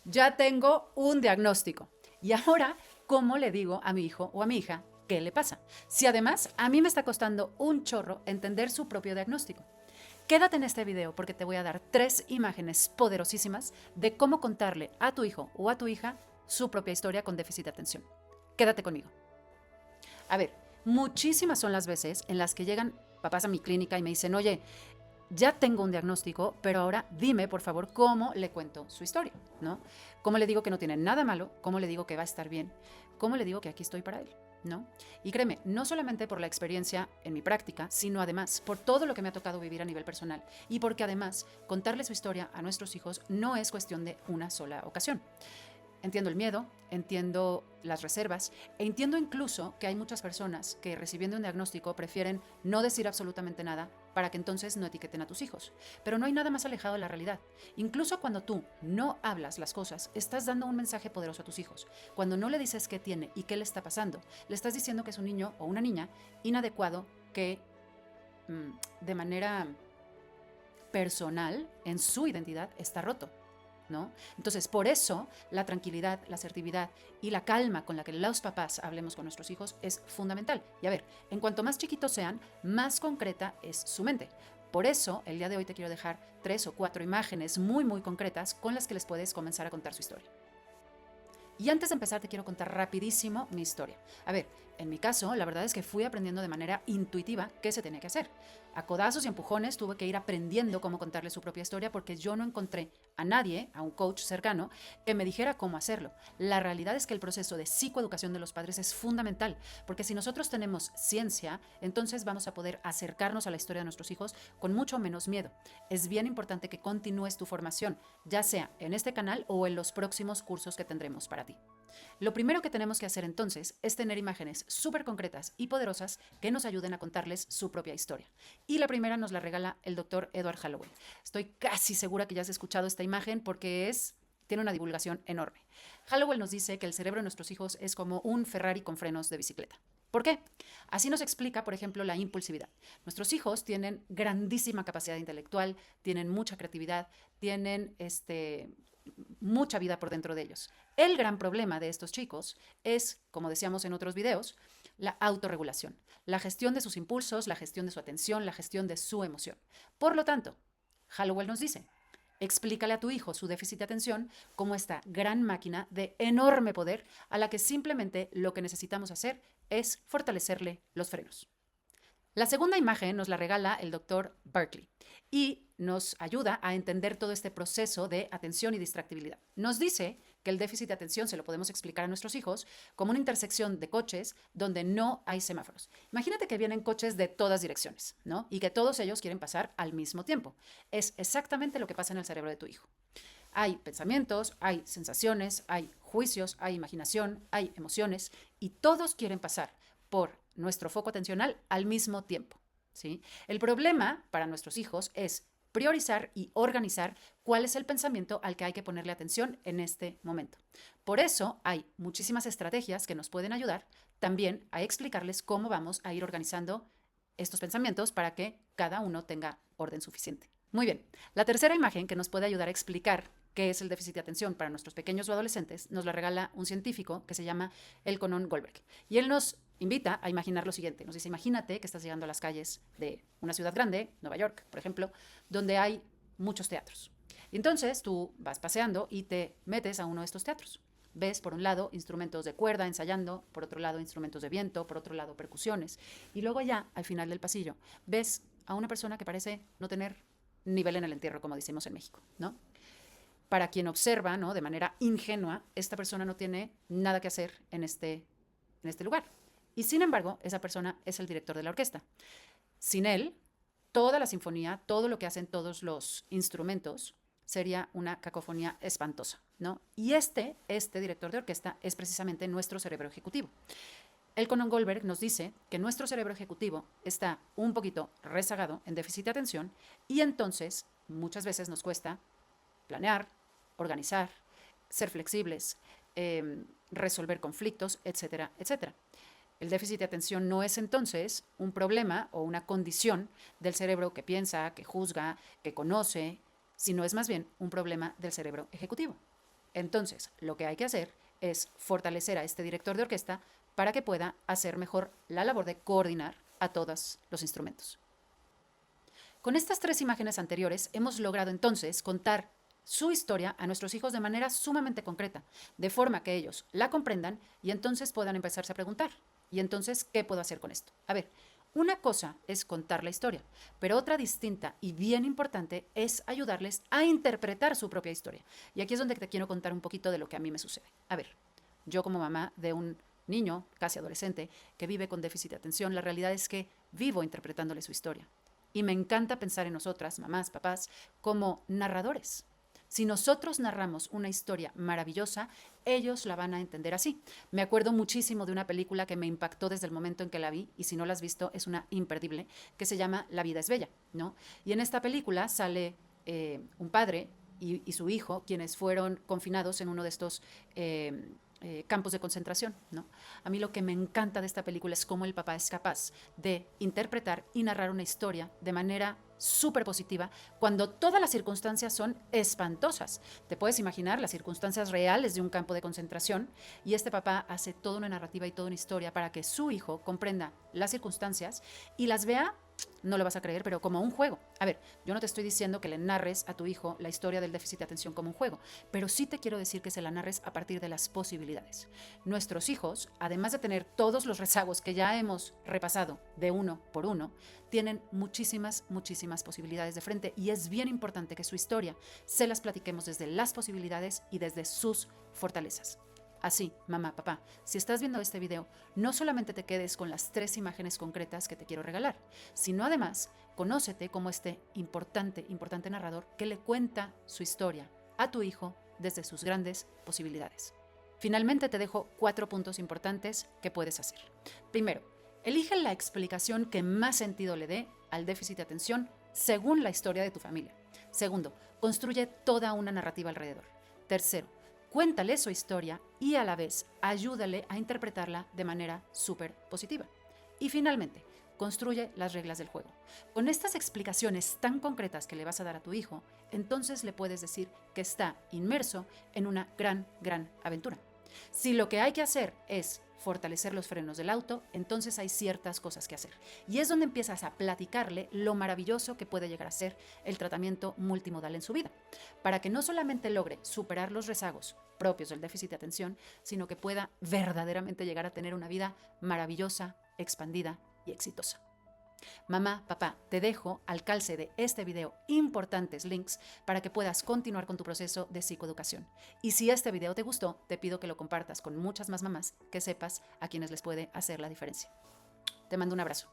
ya tengo un diagnóstico. Y ahora, ¿cómo le digo a mi hijo o a mi hija qué le pasa? Si además a mí me está costando un chorro entender su propio diagnóstico. Quédate en este video porque te voy a dar 3 imágenes poderosísimas de cómo contarle a tu hijo o a tu hija su propia historia con déficit de atención. Quédate conmigo. A ver, muchísimas son las veces en las que llegan papás a mi clínica y me dicen, oye, ya tengo un diagnóstico, pero ahora dime, por favor, cómo le cuento su historia, ¿no? ¿Cómo le digo que no tiene nada malo? ¿Cómo le digo que va a estar bien? ¿Cómo le digo que aquí estoy para él? ¿No? Y créeme, no solamente por la experiencia en mi práctica, sino además por todo lo que me ha tocado vivir a nivel personal y porque además contarle su historia a nuestros hijos no es cuestión de una sola ocasión. Entiendo el miedo, entiendo las reservas e entiendo incluso que hay muchas personas que recibiendo un diagnóstico prefieren no decir absolutamente nada para que entonces no etiqueten a tus hijos. Pero no hay nada más alejado de la realidad. Incluso cuando tú no hablas las cosas, estás dando un mensaje poderoso a tus hijos. Cuando no le dices qué tiene y qué le está pasando, le estás diciendo que es un niño o una niña inadecuado que de manera personal en su identidad está roto. ¿No? Entonces, por eso la tranquilidad, la asertividad y la calma con la que los papás hablemos con nuestros hijos es fundamental. Y a ver, en cuanto más chiquitos sean, más concreta es su mente. Por eso, el día de hoy te quiero dejar 3 o 4 imágenes muy, muy concretas con las que les puedes comenzar a contar su historia. Y antes de empezar te quiero contar rapidísimo mi historia. A ver, en mi caso, la verdad es que fui aprendiendo de manera intuitiva qué se tenía que hacer. A codazos y empujones tuve que ir aprendiendo cómo contarle su propia historia porque yo no encontré a nadie, a un coach cercano, que me dijera cómo hacerlo. La realidad es que el proceso de psicoeducación de los padres es fundamental, porque si nosotros tenemos ciencia, entonces vamos a poder acercarnos a la historia de nuestros hijos con mucho menos miedo. Es bien importante que continúes tu formación, ya sea en este canal o en los próximos cursos que tendremos para ti. Lo primero que tenemos que hacer entonces es tener imágenes súper concretas y poderosas que nos ayuden a contarles su propia historia. Y la primera nos la regala el doctor Edward Hallowell. Estoy casi segura que ya has escuchado esta imagen porque tiene una divulgación enorme. Hallowell nos dice que el cerebro de nuestros hijos es como un Ferrari con frenos de bicicleta. ¿Por qué? Así nos explica, por ejemplo, la impulsividad. Nuestros hijos tienen grandísima capacidad intelectual, tienen mucha creatividad, tienen mucha vida por dentro de ellos. El gran problema de estos chicos es, como decíamos en otros videos, la autorregulación, la gestión de sus impulsos, la gestión de su atención, la gestión de su emoción. Por lo tanto, Hallowell nos dice, explícale a tu hijo su déficit de atención como esta gran máquina de enorme poder a la que simplemente lo que necesitamos hacer es fortalecerle los frenos. La segunda imagen nos la regala el doctor Berkeley y nos ayuda a entender todo este proceso de atención y distractibilidad. Nos dice que el déficit de atención se lo podemos explicar a nuestros hijos como una intersección de coches donde no hay semáforos. Imagínate que vienen coches de todas direcciones, ¿no? Y que todos ellos quieren pasar al mismo tiempo. Es exactamente lo que pasa en el cerebro de tu hijo. Hay pensamientos, hay sensaciones, hay juicios, hay imaginación, hay emociones y todos quieren pasar por nuestro foco atencional al mismo tiempo. ¿Sí? El problema para nuestros hijos es priorizar y organizar cuál es el pensamiento al que hay que ponerle atención en este momento. Por eso hay muchísimas estrategias que nos pueden ayudar también a explicarles cómo vamos a ir organizando estos pensamientos para que cada uno tenga orden suficiente. Muy bien, la tercera imagen que nos puede ayudar a explicar qué es el déficit de atención para nuestros pequeños o adolescentes nos la regala un científico que se llama Elkonon Goldberg. Y él nos invita a imaginar lo siguiente. Nos dice, imagínate que estás llegando a las calles de una ciudad grande, Nueva York, por ejemplo, donde hay muchos teatros. Y entonces tú vas paseando y te metes a uno de estos teatros. Ves, por un lado, instrumentos de cuerda ensayando, por otro lado, instrumentos de viento, por otro lado, percusiones. Y luego ya, al final del pasillo, ves a una persona que parece no tener nivel en el entierro, como decimos en México, ¿no? Para quien observa, ¿no? De manera ingenua, esta persona no tiene nada que hacer en este lugar. Y sin embargo, esa persona es el director de la orquesta. Sin él, toda la sinfonía, todo lo que hacen todos los instrumentos, sería una cacofonía espantosa, ¿no? Y este director de orquesta es precisamente nuestro cerebro ejecutivo. El Conan Goldberg nos dice que nuestro cerebro ejecutivo está un poquito rezagado en déficit de atención y entonces muchas veces nos cuesta planear, organizar, ser flexibles, resolver conflictos, etcétera, etcétera. El déficit de atención no es entonces un problema o una condición del cerebro que piensa, que juzga, que conoce, sino es más bien un problema del cerebro ejecutivo. Entonces, lo que hay que hacer es fortalecer a este director de orquesta para que pueda hacer mejor la labor de coordinar a todos los instrumentos. Con estas 3 imágenes anteriores hemos logrado entonces contar su historia a nuestros hijos de manera sumamente concreta, de forma que ellos la comprendan y entonces puedan empezarse a preguntar, ¿y entonces qué puedo hacer con esto? A ver, una cosa es contar la historia, pero otra distinta y bien importante es ayudarles a interpretar su propia historia. Y aquí es donde te quiero contar un poquito de lo que a mí me sucede. A ver, yo como mamá de un niño, casi adolescente, que vive con déficit de atención, la realidad es que vivo interpretándole su historia. Y me encanta pensar en nosotras, mamás, papás, como narradores. Si nosotros narramos una historia maravillosa, ellos la van a entender así. Me acuerdo muchísimo de una película que me impactó desde el momento en que la vi, y si no la has visto, es una imperdible, que se llama La vida es bella, ¿no? Y en esta película sale un padre y su hijo, quienes fueron confinados en uno de estos campos de concentración, ¿no? A mí lo que me encanta de esta película es cómo el papá es capaz de interpretar y narrar una historia de manera súper positiva cuando todas las circunstancias son espantosas. Te puedes imaginar las circunstancias reales de un campo de concentración y este papá hace toda una narrativa y toda una historia para que su hijo comprenda las circunstancias y las vea, no lo vas a creer, pero como un juego. A ver, yo no te estoy diciendo que le narres a tu hijo la historia del déficit de atención como un juego, pero sí te quiero decir que se la narres a partir de las posibilidades. Nuestros hijos, además de tener todos los rezagos que ya hemos repasado de uno por uno, tienen muchísimas posibilidades de frente y es bien importante que su historia se las platiquemos desde las posibilidades y desde sus fortalezas. Así, mamá, papá, si estás viendo este video, no solamente te quedes con las 3 imágenes concretas que te quiero regalar, sino además, conócete como este importante narrador que le cuenta su historia a tu hijo desde sus grandes posibilidades. Finalmente te dejo 4 puntos importantes que puedes hacer. Primero, elige la explicación que más sentido le dé al déficit de atención según la historia de tu familia. Segundo, construye toda una narrativa alrededor. Tercero, cuéntale su historia y a la vez ayúdale a interpretarla de manera súper positiva. Y finalmente, construye las reglas del juego. Con estas explicaciones tan concretas que le vas a dar a tu hijo, entonces le puedes decir que está inmerso en una gran aventura. Si lo que hay que hacer es fortalecer los frenos del auto, entonces hay ciertas cosas que hacer. Y es donde empiezas a platicarle lo maravilloso que puede llegar a ser el tratamiento multimodal en su vida, para que no solamente logre superar los rezagos propios del déficit de atención, sino que pueda verdaderamente llegar a tener una vida maravillosa, expandida y exitosa. Mamá, papá, te dejo al calce de este video importantes links para que puedas continuar con tu proceso de psicoeducación. Y si este video te gustó, te pido que lo compartas con muchas más mamás que sepas a quienes les puede hacer la diferencia. Te mando un abrazo.